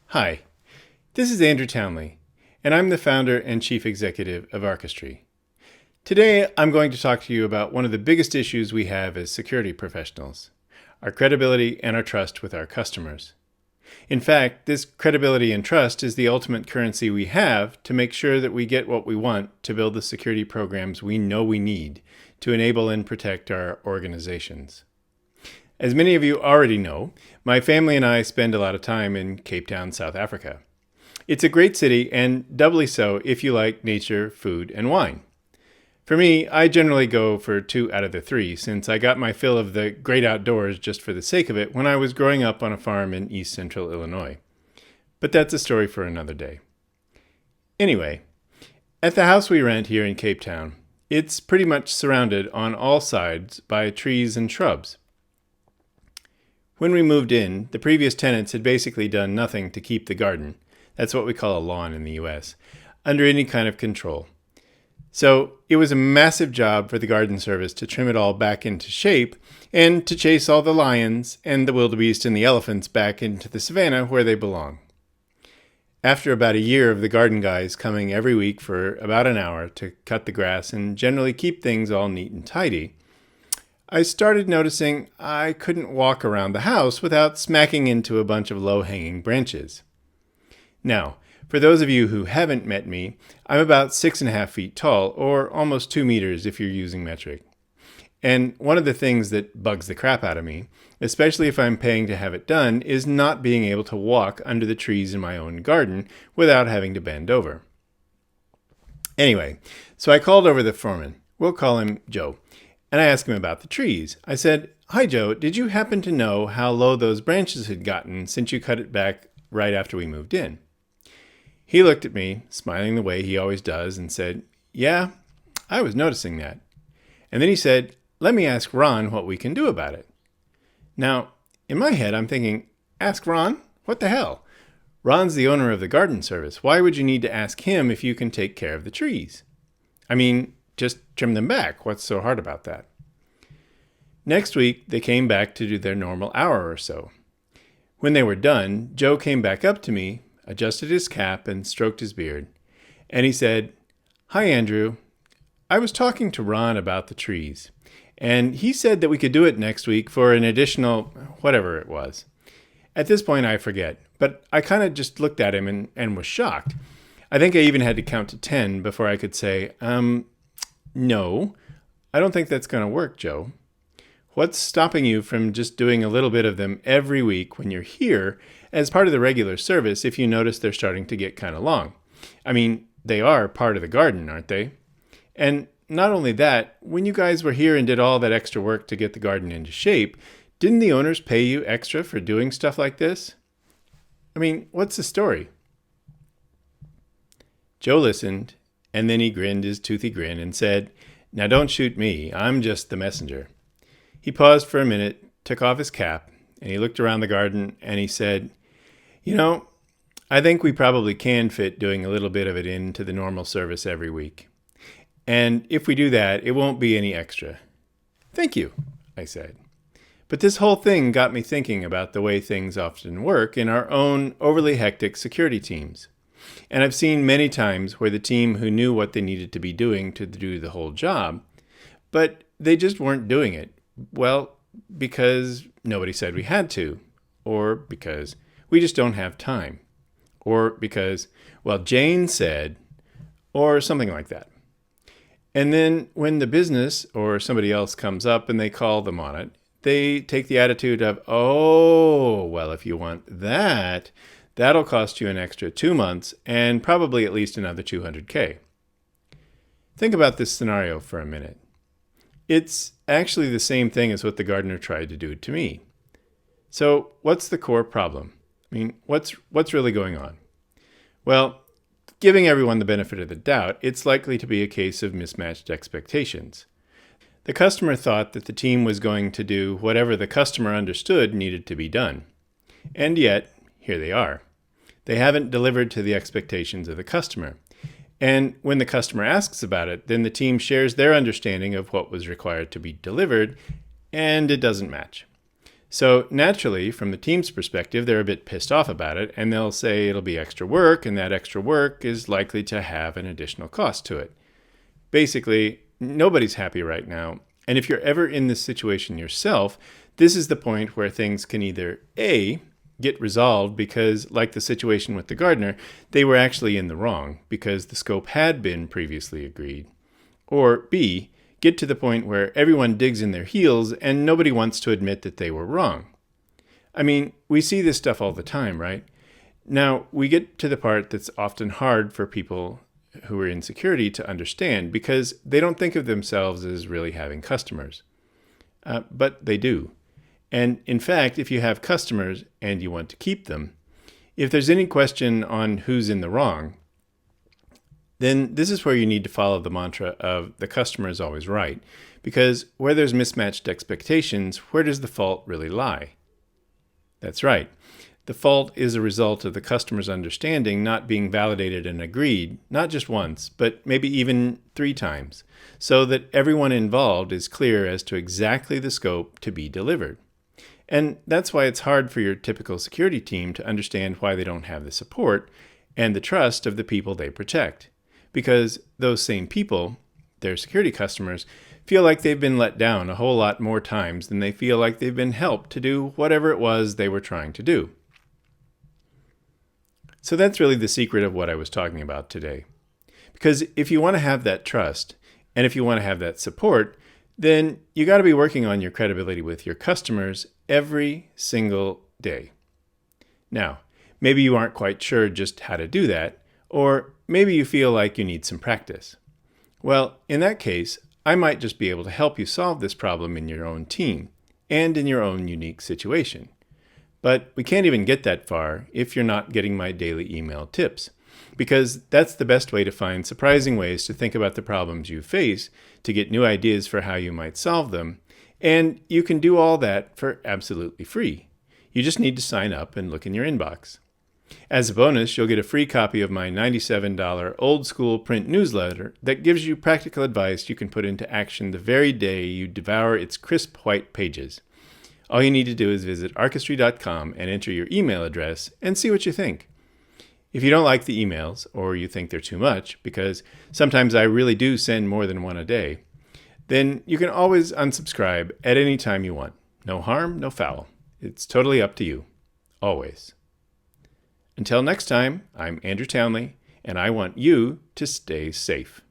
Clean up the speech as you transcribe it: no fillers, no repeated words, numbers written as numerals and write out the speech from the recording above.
Hi, this is Andrew Townley, and I'm the founder and chief executive of Archistry. Today, I'm going to talk to you about one of the biggest issues we have as security professionals, our credibility and our trust with our customers. In fact, this credibility and trust is the ultimate currency we have to make sure that we get what we want to build the security programs we know we need to enable and protect our organizations. As many of you already know, my family and I spend a lot of time in Cape Town, South Africa. It's a great city, and doubly so if you like nature, food, and wine. For me, I generally go for 2 out of the 3, since I got my fill of the great outdoors just for the sake of it when I was growing up on a farm in east central Illinois. But that's a story for another day. Anyway, at the house we rent here in Cape Town, it's pretty much surrounded on all sides by trees and shrubs. When we moved in, the previous tenants had basically done nothing to keep the garden, that's what we call a lawn in the US, under any kind of control. So it was a massive job for the garden service to trim it all back into shape and to chase all the lions and the wildebeest and the elephants back into the savannah where they belong. After about a year of the garden guys coming every week for about an hour to cut the grass and generally keep things all neat and tidy, I started noticing I couldn't walk around the house without smacking into a bunch of low-hanging branches. Now, for those of you who haven't met me, I'm about 6.5 feet tall, or almost 2 meters if you're using metric. And one of the things that bugs the crap out of me, especially if I'm paying to have it done, is not being able to walk under the trees in my own garden without having to bend over. Anyway, so I called over the foreman. We'll call him Joe. And I asked him about the trees. I said, "Hi, Joe, did you happen to know how low those branches had gotten since you cut it back right after we moved in?" He looked at me, smiling the way he always does, and said, "Yeah, I was noticing that." And then he said, "Let me ask Ron what we can do about it." Now, in my head, I'm thinking, ask Ron? What the hell? Ron's the owner of the garden service. Why would you need to ask him if you can take care of the trees? I mean, just trim them back. What's so hard about that? Next week, they came back to do their normal hour or so. When they were done, Joe came back up to me, adjusted his cap, and stroked his beard. And he said, "Hi, Andrew. I was talking to Ron about the trees, and he said that we could do it next week for an additional whatever it was." At this point, I forget, but I kind of just looked at him and was shocked. I think I even had to count to 10 before I could say, "No, I don't think that's going to work, Joe. What's stopping you from just doing a little bit of them every week when you're here as part of the regular service if you notice they're starting to get kind of long? I mean, they are part of the garden, aren't they? And not only that, when you guys were here and did all that extra work to get the garden into shape, didn't the owners pay you extra for doing stuff like this? I mean, what's the story?" Joe listened, and then he grinned his toothy grin and said, "Now don't shoot me, I'm just the messenger." He paused for a minute, took off his cap, and he looked around the garden and he said, "You know, I think we probably can fit doing a little bit of it into the normal service every week. And if we do that, it won't be any extra." "Thank you," I said. But this whole thing got me thinking about the way things often work in our own overly hectic security teams. And I've seen many times where the team who knew what they needed to be doing to do the whole job, but they just weren't doing it. Well, because nobody said we had to, or because we just don't have time, or because, well, Jane said, or something like that. And then when the business or somebody else comes up and they call them on it, they take the attitude of, "Oh, well, if you want that, that'll cost you an extra 2 months and probably at least another $200K. Think about this scenario for a minute. It's actually the same thing as what the gardener tried to do to me. So what's the core problem? I mean, what's really going on? Well, giving everyone the benefit of the doubt, it's likely to be a case of mismatched expectations. The customer thought that the team was going to do whatever the customer understood needed to be done. And yet, here they are. They haven't delivered to the expectations of the customer. And when the customer asks about it, then the team shares their understanding of what was required to be delivered, and it doesn't match. So naturally, from the team's perspective, they're a bit pissed off about it, and they'll say it'll be extra work, and that extra work is likely to have an additional cost to it. Basically, nobody's happy right now, and if you're ever in this situation yourself, this is the point where things can either A, get resolved because, like the situation with the gardener, they were actually in the wrong because the scope had been previously agreed, or B, get to the point where everyone digs in their heels and nobody wants to admit that they were wrong. I mean, we see this stuff all the time, right? Now, we get to the part that's often hard for people who are in security to understand because they don't think of themselves as really having customers. But they do. And in fact, if you have customers and you want to keep them, if there's any question on who's in the wrong, then this is where you need to follow the mantra of the customer is always right. Because where there's mismatched expectations, where does the fault really lie? That's right. The fault is a result of the customer's understanding not being validated and agreed, not just once, but maybe even 3 times, so that everyone involved is clear as to exactly the scope to be delivered. And that's why it's hard for your typical security team to understand why they don't have the support and the trust of the people they protect. Because those same people, their security customers, feel like they've been let down a whole lot more times than they feel like they've been helped to do whatever it was they were trying to do. So that's really the secret of what I was talking about today. Because if you want to have that trust, and if you want to have that support, then you got to be working on your credibility with your customers every single day. Now, maybe you aren't quite sure just how to do that, or maybe you feel like you need some practice. Well, in that case, I might just be able to help you solve this problem in your own team and in your own unique situation. But we can't even get that far if you're not getting my daily email tips, because that's the best way to find surprising ways to think about the problems you face, to get new ideas for how you might solve them, and you can do all that for absolutely free. You just need to sign up and look in your inbox. As a bonus, you'll get a free copy of my $97 old school print newsletter that gives you practical advice you can put into action the very day you devour its crisp white pages. All you need to do is visit Archistry.com and enter your email address and see what you think. If you don't like the emails, or you think they're too much, because sometimes I really do send more than one a day, then you can always unsubscribe at any time you want. No harm, no foul. It's totally up to you. Always. Until next time, I'm Andrew Townley, and I want you to stay safe.